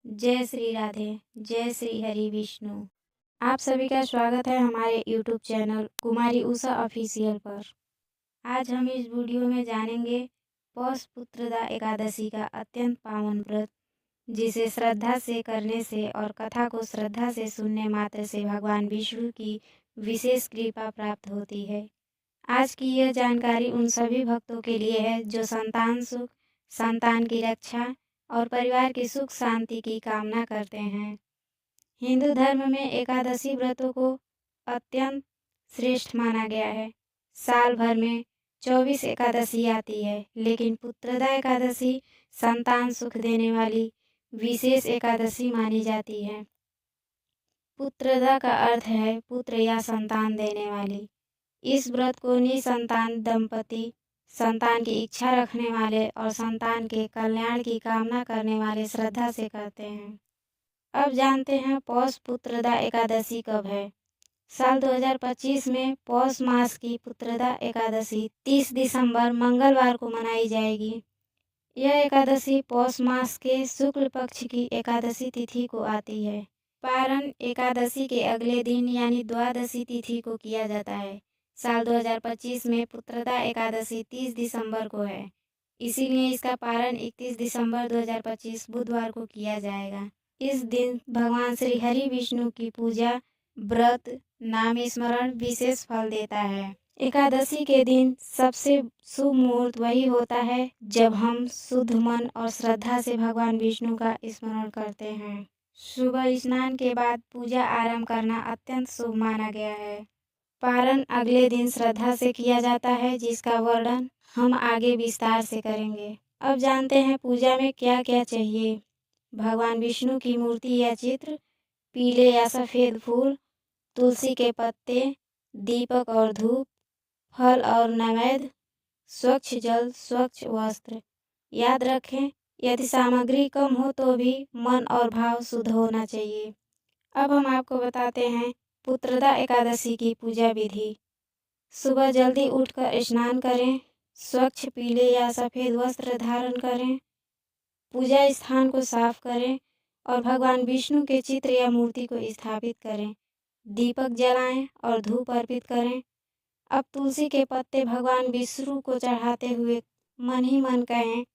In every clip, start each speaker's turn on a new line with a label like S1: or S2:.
S1: जय श्री राधे, जय श्री हरि विष्णु। आप सभी का स्वागत है हमारे YouTube चैनल कुमारी उषा ऑफिशियल पर। आज हम इस वीडियो में जानेंगे पौष पुत्रदा एकादशी का अत्यंत पावन व्रत, जिसे श्रद्धा से करने से और कथा को श्रद्धा से सुनने मात्र से भगवान विष्णु की विशेष कृपा प्राप्त होती है। आज की यह जानकारी उन सभी भक्तों के लिए है जो संतान सुख, संतान की रक्षा और परिवार की सुख शांति की कामना करते हैं। हिंदू धर्म में एकादशी व्रतों को अत्यंत श्रेष्ठ माना गया है। साल भर में 24 एकादशी आती है, लेकिन पुत्रदा एकादशी संतान सुख देने वाली विशेष एकादशी मानी जाती है। पुत्रदा का अर्थ है पुत्र या संतान देने वाली। इस व्रत को निसंतान दंपति, संतान की इच्छा रखने वाले और संतान के कल्याण की कामना करने वाले श्रद्धा से करते हैं। अब जानते हैं पौष पुत्रदा एकादशी कब है। साल 2025 में पौष मास की पुत्रदा एकादशी 30 दिसंबर मंगलवार को मनाई जाएगी। यह एकादशी पौष मास के शुक्ल पक्ष की एकादशी तिथि को आती है। पारण एकादशी के अगले दिन यानी द्वादशी तिथि को किया जाता है। साल 2025 में पुत्रदा एकादशी 30 दिसंबर को है, इसीलिए इसका पारण 31 दिसंबर 2025 बुधवार को किया जाएगा। इस दिन भगवान श्री हरि विष्णु की पूजा, व्रत, नाम स्मरण विशेष फल देता है। एकादशी के दिन सबसे शुभ मुहूर्त वही होता है जब हम शुद्ध मन और श्रद्धा से भगवान विष्णु का स्मरण करते हैं। सुबह स्नान के बाद पूजा आरंभ करना अत्यंत शुभ माना गया है। पारण अगले दिन श्रद्धा से किया जाता है, जिसका वर्णन हम आगे विस्तार से करेंगे। अब जानते हैं पूजा में क्या क्या चाहिए। भगवान विष्णु की मूर्ति या चित्र, पीले या सफ़ेद फूल, तुलसी के पत्ते, दीपक और धूप, फल और नैवेद्य, स्वच्छ जल, स्वच्छ वस्त्र। याद रखें, यदि सामग्री कम हो तो भी मन और भाव शुद्ध होना चाहिए। अब हम आपको बताते हैं पुत्रदा एकादशी की पूजा विधि। सुबह जल्दी उठकर स्नान करें, स्वच्छ पीले या सफ़ेद वस्त्र धारण करें, पूजा स्थान को साफ करें और भगवान विष्णु के चित्र या मूर्ति को स्थापित करें। दीपक जलाएं और धूप अर्पित करें। अब तुलसी के पत्ते भगवान विष्णु को चढ़ाते हुए मन ही मन कहें,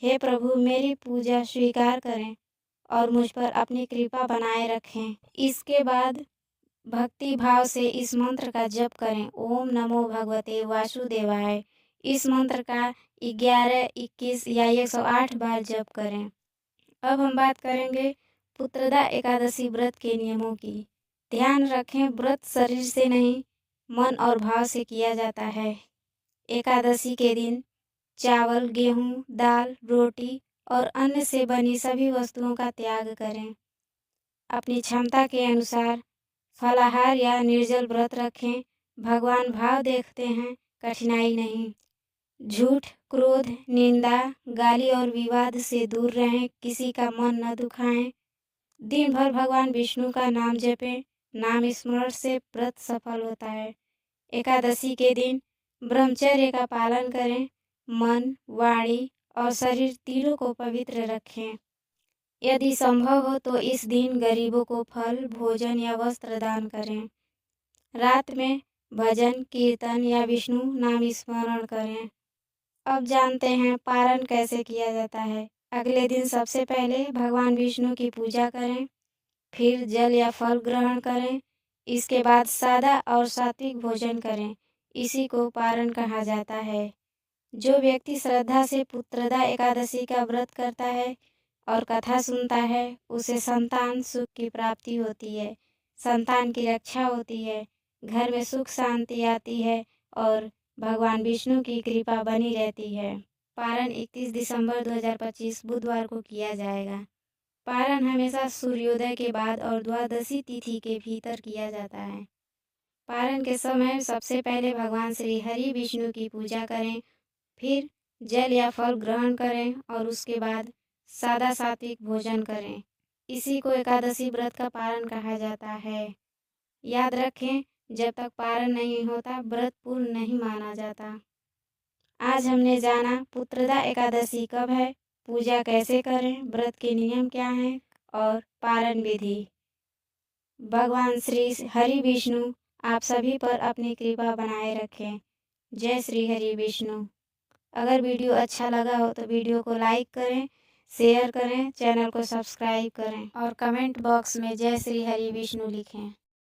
S1: हे प्रभु मेरी पूजा स्वीकार करें और मुझ पर अपनी कृपा बनाए रखें। इसके बाद भक्ति भाव से इस मंत्र का जप करें, ओम नमो भगवते वासुदेवाय। इस मंत्र का 11, 21 या 108 बार जप करें। अब हम बात करेंगे पुत्रदा एकादशी व्रत के नियमों की। ध्यान रखें, व्रत शरीर से नहीं मन और भाव से किया जाता है। एकादशी के दिन चावल, गेहूँ, दाल, रोटी और अन्न से बनी सभी वस्तुओं का त्याग करें। अपनी क्षमता के अनुसार फलाहार या निर्जल व्रत रखें। भगवान भाव देखते हैं, कठिनाई नहीं। झूठ, क्रोध, निंदा, गाली और विवाद से दूर रहें, किसी का मन न दुखाएं। दिन भर भगवान विष्णु का नाम जपें, नाम स्मरण से व्रत सफल होता है। एकादशी के दिन ब्रह्मचर्य का पालन करें, मन, वाणी और शरीर तीनों को पवित्र रखें। यदि संभव हो तो इस दिन गरीबों को फल, भोजन या वस्त्र दान करें। रात में भजन, कीर्तन या विष्णु नाम स्मरण करें। अब जानते हैं पारण कैसे किया जाता है। अगले दिन सबसे पहले भगवान विष्णु की पूजा करें, फिर जल या फल ग्रहण करें। इसके बाद सादा और सात्विक भोजन करें। इसी को पारण कहा जाता है। जो व्यक्ति श्रद्धा से पुत्रदा एकादशी का व्रत करता है और कथा सुनता है, उसे संतान सुख की प्राप्ति होती है, संतान की रक्षा होती है, घर में सुख शांति आती है और भगवान विष्णु की कृपा बनी रहती है। पारण 31 दिसंबर 2025 बुधवार को किया जाएगा। पारण हमेशा सूर्योदय के बाद और द्वादशी तिथि के भीतर किया जाता है। पारण के समय सबसे पहले भगवान श्री हरि विष्णु की पूजा करें, फिर जल या फल ग्रहण करें और उसके बाद सादा सात्विक भोजन करें। इसी को एकादशी व्रत का पारण कहा जाता है। याद रखें, जब तक पारण नहीं होता व्रत पूर्ण नहीं माना जाता। आज हमने जाना पुत्रदा एकादशी कब है, पूजा कैसे करें, व्रत के नियम क्या हैं और पालन विधि। भगवान श्री हरि विष्णु आप सभी पर अपनी कृपा बनाए रखें। जय श्री हरि विष्णु। अगर वीडियो अच्छा लगा हो तो वीडियो को लाइक करें, शेयर करें, चैनल को सब्सक्राइब करें और कमेंट बॉक्स में जय श्री हरि विष्णु लिखें।